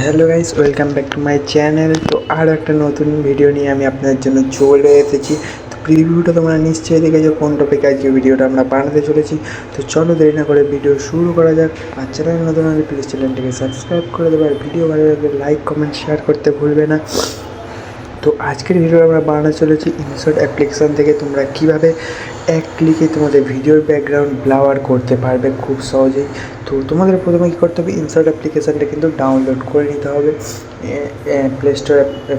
Hello guys, welcome back to my channel. তো আর একটা নতুন ভিডিও নিয়ে আমি আপনাদের জন্য চলে এসেছি। তো প্রিভিউটা তোমরা নিশ্চয়ই দেখেছো কোন টপিকে আজকে ভিডিওটা আমরা বানাতে চলেছি। তো চলো দেরি না করে ভিডিও শুরু করা যাক। আর চ্যানেল নতুন হলে প্লিজ চ্যানেলটিকে সাবস্ক্রাইব করে দেবে, আর ভিডিও ভালো লাগলে লাইক কমেন্ট শেয়ার করতে ভুলবে না। তো আজকের ভিডিও আমরা বানাতে চলেছি ইনসার্ট অ্যাপ্লিকেশান থেকে তোমরা কীভাবে এক ক্লিকে তোমাদের ভিডিওর ব্যাকগ্রাউন্ড ব্লাওয়ার করতে পারবে খুব সহজেই। তো তোমাদের প্রথমে কী করতে হবে, ইনসার্ট অ্যাপ্লিকেশানটা কিন্তু ডাউনলোড করে নিতে হবে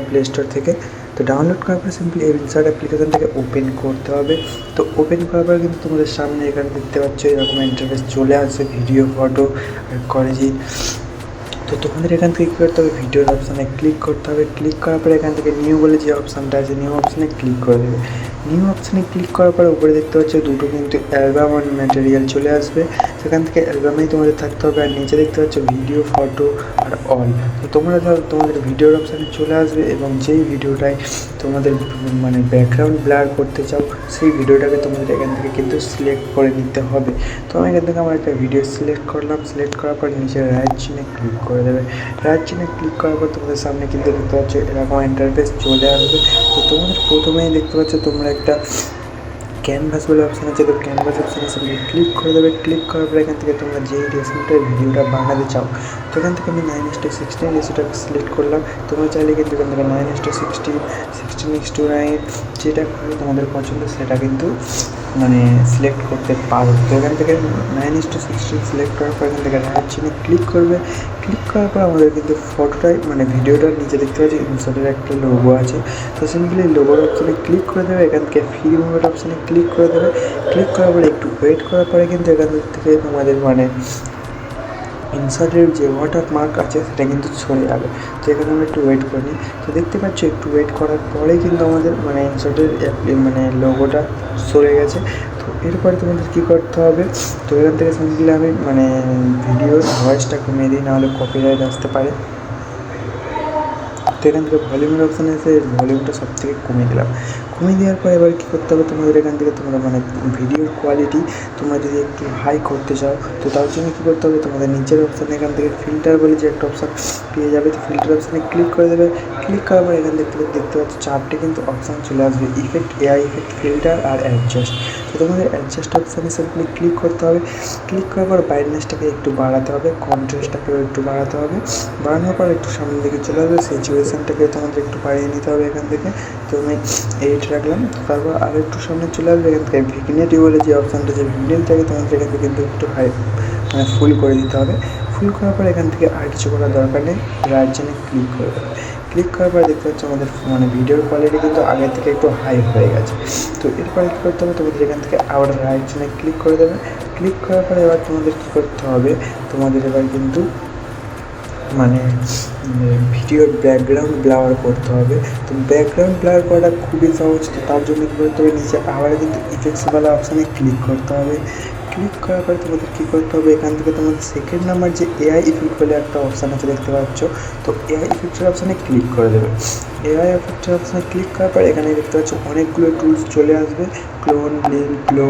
প্লে স্টোর থেকে। তো ডাউনলোড করার পর সিম্পলি এই ইনসার্ট অ্যাপ্লিকেশানটাকে ওপেন করতে হবে। তো ওপেন করার পর কিন্তু তোমাদের সামনে এখানে দেখতে পাচ্ছ এরকম ইন্টারফেস চলে আসবে, ভিডিও ফটো আর করেছি। তো তোমাদের এখান থেকে কী করতে হবে, ভিডিওর অপশানে ক্লিক করতে হবে। ক্লিক করার পরে এখান থেকে নিউ বলে যে অপশানটা আছে, নিউ অপশানে ক্লিক করে দেবে। নিউ অপশানে ক্লিক করার পরে উপরে দেখতে পাচ্ছ দুটো কিন্তু অ্যালবাম আর ম্যাটেরিয়াল চলে আসবে। সেখান থেকে অ্যালবামেই তোমাদের থাকতে হবে, আর নিচে দেখতে পাচ্ছ ভিডিও ফটো আর অল। তো তোমরা তোমাদের ভিডিওর অপশানে চলে আসবে এবং যেই ভিডিওটায় তোমাদের মানে ব্যাকগ্রাউন্ড ব্লার করতে চাও সেই ভিডিওটাকে তোমাদের এখান থেকে কিন্তু সিলেক্ট করে নিতে হবে। তো আমি এখান থেকে আমার একটা ভিডিও সিলেক্ট করলাম। সিলেক্ট করার পর নিচে রাইট চিহ্নে ক্লিক করে দেবে। রাইট চিহ্নে ক্লিক করার পর তোমাদের সামনে কিন্তু দেখতে পাচ্ছ এরকম ইন্টারফেস চলে আসবে। তো তোমাদের প্রথমেই দেখতে পাচ্ছ তোমরা একটা ক্যানভাস বলে অপশান আছে। তো ক্যানভাস অপশানে সামনে ক্লিক করে দেবে। ক্লিক করার পর এখান থেকে তোমরা যেই রেসিপিটার ভিডিওটা বানাতে চাও, তো এখান থেকে আমি 9:16 রেসিপিটাকে সিলেক্ট করলাম। তোমরা চাইলে কিন্তু এখান থেকে 9:16, 16:9 যেটা করে তোমাদের পছন্দ সেটা কিন্তু মানে সিলেক্ট করতে পারো। তো এখান থেকে 9:16 সিলেক্ট করার পর এখান থেকে রাইট চিহ্নে ক্লিক করবে। ক্লিক করার পর আমাদের কিন্তু ফটোটাই মানে ভিডিওটার নিচে দেখতে পাচ্ছি ইনসার্টের একটা লোগো আছে। তো সিম্পলি লোগোর অপশানে ক্লিক করে দেবে। এখান থেকে ফ্রি মুভমেন্ট অপশানে ক্লিক করে দেবে। ক্লিক করার পরে একটু ওয়েট করার পরে কিন্তু এখান থেকে তোমাদের মানে ইনসার্টের যে ওয়াটারমার্ক আছে সেটা কিন্তু সরে যাবে। তো এখানে আমরা একটু ওয়েট করে নিই। তো দেখতে পাচ্ছ একটু ওয়েট করার পরে কিন্তু আমাদের মানে ইনসার্টের মানে লোগোটা সরে গেছে। তো এরপরে তোমাদের কী করতে হবে, তো এখান থেকে সিম্পলি আমি মানে ভিডিওর ভয়েসটা কমিয়ে দিই, নাহলে কপিরাইট আসতে পারে। তো এখান থেকে ভলিউমের অপশানে এসে ভলিউমটা সব থেকে কমিয়ে দিলাম। কমিয়ে দেওয়ার পর এবার কী করতে হবে, তোমাদের এখান থেকে তোমরা মানে ভিডিওর কোয়ালিটি তোমরা যদি একটু হাই করতে চাও, তো তার জন্য কী করতে হবে, তোমাদের নিচের অপশানে এখান থেকে ফিল্টার বলে যে একটা অপশান পেয়ে যাবে। তো ফিল্টার অপশানে ক্লিক করে দেবে। ক্লিক করার পর এখান থেকে দেখতে পাচ্ছ চারটে কিন্তু অপশান চলে আসবে, ইফেক্ট, এআই ইফেক্ট, ফিল্টার আর অ্যাডজাস্ট। তো তোমাদের অ্যাডজাস্ট অপশানে সিম্পলি ক্লিক করতে হবে। ক্লিক করার পর ব্রাইটনেসটাকে একটু বাড়াতে হবে, কন্ট্রাস্টটাকেও একটু বাড়াতে হবে। বাড়ানোর পর একটু সামনের দিকে চলে আসবে, সিচুয়েশানটাকে তোমাদের একটু বাড়িয়ে নিতে হবে এখান থেকে। তো আমি 8 রাখলাম। তারপর আর একটু সামনে চলে আসবে, এখান থেকে ভিগনেটি বলে যে অপশানটা, যে ভিগনেটটাকে তোমাদের এখান থেকে কিন্তু একটু হাই মানে ফুল করে দিতে হবে। ফুল করার পর এখান থেকে আর কিছু করার দরকার নেই, রাইট চিহ্নে ক্লিক করে দেবে। ক্লিক করার পর দেখতে পাচ্ছ আমাদের মানে ভিডিওর কোয়ালিটি কিন্তু আগের থেকে একটু হাই হয়ে গেছে। তো এরপরে কী করতে হবে, তোমাদের এখান থেকে আবার রাইট চিহ্নে ক্লিক করে দেবে। ক্লিক করার পরে এবার তোমাদের কী করতে হবে, তোমাদের এবার কিন্তু মানে ভিডিওর ব্যাকগ্রাউন্ড ব্লার করতে হবে। তো ব্যাকগ্রাউন্ড ব্লার করাটা খুবই সহজ। তো তার জন্য কী করতে হবে, নিচে আবার কিন্তু ইফেক্টসওয়ালা অপশানে ক্লিক করতে হবে। ক্লিক করার পরে তোমাদের কী করতে হবে, এখান থেকে তোমাদের সেকেন্ড নাম্বার যে এআই ইফেক্ট বলে একটা অপশান আছে দেখতে পাচ্ছ, তো এআই ইফেক্টের অপশানে ক্লিক করে দেবে। এআই ইফেক্টের অপশানে ক্লিক করার পর এখানে দেখতে পাচ্ছ অনেকগুলো টুলস চলে আসবে, ক্লোন, ব্লিন, গ্লো,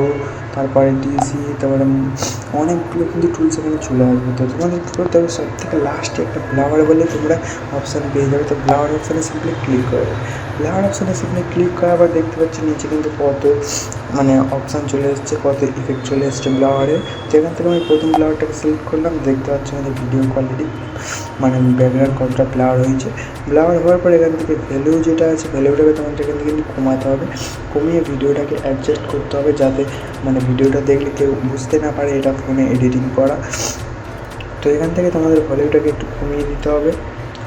তারপরে ডিসি, তারপরে অনেকগুলো কিন্তু টুলস এখানে চলে আসবে। তো তোমাদের কী করতে হবে, সব থেকে লাস্টে একটা ব্লাওয়ার বলে তোমরা অপশান পেয়ে যাবে। তো ব্লাওয়ার অপশানে সিম্পলি ক্লিক করে দেবে। ব্লাওয়ার অপশানে সিম্পলি ক্লিক করার পর দেখতে পাচ্ছি নিচে কিন্তু কত মানে অপশান চলে এসছে, কত ইফেক্ট চলে এসছে ব্লাওয়ারে। তো এখান থেকে আমি প্রথম ব্লাওয়ারটাকে সিলেক্ট করলাম। দেখতে পাচ্ছি আমাদের ভিডিও কোয়ালিটি মানে ব্যাকগ্রাউন্ড কতটা ব্লাওয়ার হয়েছে। ব্লাওয়ার হওয়ার পর এখান থেকে ভ্যালু যেটা আছে, ভ্যালুটাকে তোমাদের এখান থেকে কিন্তু কমাতে হবে। কমিয়ে ভিডিওটাকে অ্যাডজাস্ট করতে হবে যাতে মানে ভিডিওটা দেখলে কেউ বুঝতে না পারে এটা ফোনে এডিটিং করা। তো এখান থেকে তোমাদের ভলিউমটাকে একটু কমিয়ে দিতে হবে।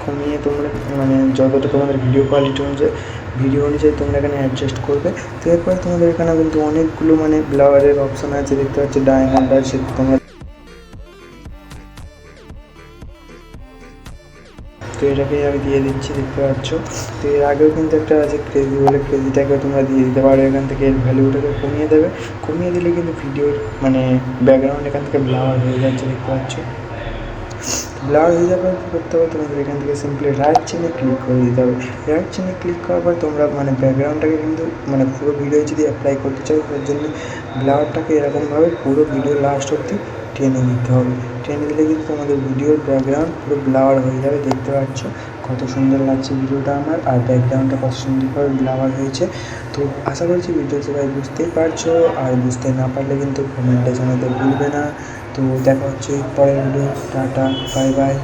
কমিয়ে তোমরা মানে যতটা তোমাদের ভিডিও কোয়ালিটি অনুযায়ী তোমরা এখানে অ্যাডজাস্ট করবে। তো এরপরে তোমাদের এখানে কিন্তু অনেকগুলো মানে ব্লাওয়ারের অপশান আছে, দেখতে পাচ্ছি ডায়মন্ড আছে, তোমরা তো এটাকে আমি দিয়ে দিচ্ছি, দেখতে পাচ্ছ। তো এর আগেও কিন্তু একটা আছে ক্রেজি বলে, ক্রেজিটাকেও তোমরা দিয়ে দিতে পারো। এখান থেকে এর ভ্যালুটাকে কমিয়ে দেবে। কমিয়ে দিলে কিন্তু ভিডিওর মানে ব্যাকগ্রাউন্ড এখান থেকে ব্লার হয়ে যাচ্ছে, দেখতে পাচ্ছ। ব্লার হয়ে যাবে কী করতে হবে, তোমাদের এখান থেকে সিম্পলি রাইট চিহ্নে ক্লিক করে দিতে হবে। রাইট চিহ্নে ক্লিক করার পর তোমরা মানে ব্যাকগ্রাউন্ডটাকে কিন্তু মানে পুরো ভিডিও যদি অ্যাপ্লাই করতে চাও, তার জন্য ব্লারটাকে এরকমভাবে পুরো ভিডিও লাস্ট অবধি টেনে দিতে হবে। টেনে দিলে কিন্তু তোমাদের ভিডিওর ব্যাকগ্রাউন্ড পুরো ব্লার হয়ে যাবে। দেখতে পাচ্ছ কত সুন্দর লাগছে ভিডিওটা আমার, আর ব্যাকগ্রাউন্ডটা কত সুন্দরভাবে ব্লার হয়েছে। তো আশা করছি ভিডিও সবাই বুঝতেই পারছো, আর বুঝতে না পারলে কিন্তু কমেন্টে জানাতে ভুলবে না। তো দেখা হচ্ছে পরের ভিডিও। Tata, bye bye.